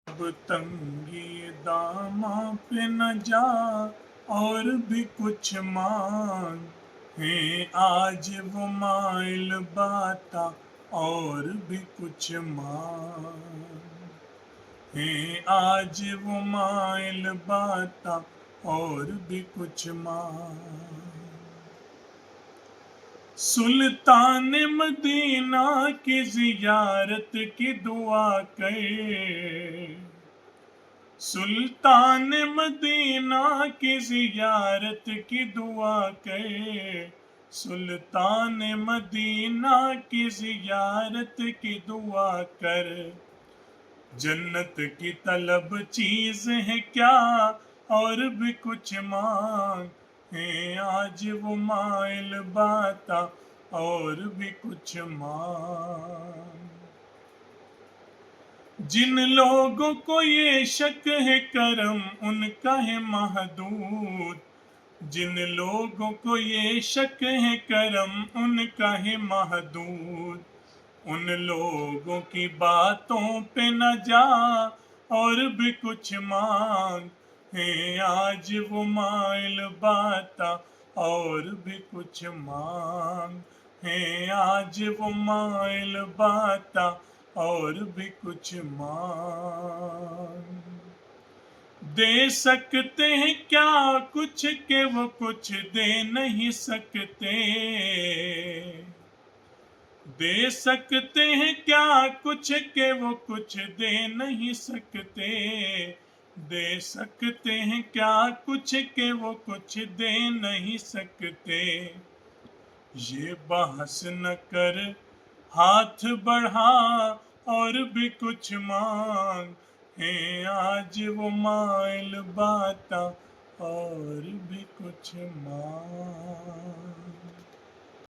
अब तंगी दामा पे न जा और भी कुछ मांग है आज वो माइल बाता और भी कुछ मांग है आज वो माइल बाता और भी कुछ मांग सुल्तान मदीना की जियारत की दुआ कर सुल्तान मदीना की जियारत की दुआ कर सुल्तान मदीना की जियारत की दुआ कर जन्नत की तलब चीज है क्या और भी कुछ मांग है आज वो माइल बाता और भी कुछ मांग जिन लोगों को ये शक है करम उनका है महदूद जिन लोगों को ये शक है करम उनका है महदूद उन लोगों की बातों पे न जा और भी कुछ मांग है आज वो माइल बाता और भी कुछ मांग है आज वो माइल बाता और भी कुछ मांग दे सकते हैं क्या कुछ के वो कुछ दे नहीं सकते दे सकते हैं क्या कुछ के वो कुछ दे नहीं सकते दे सकते हैं क्या कुछ के वो कुछ दे नहीं सकते ये बहस न कर हाथ बढ़ा और भी कुछ मांग है आज वो माइल बाता और भी कुछ मांग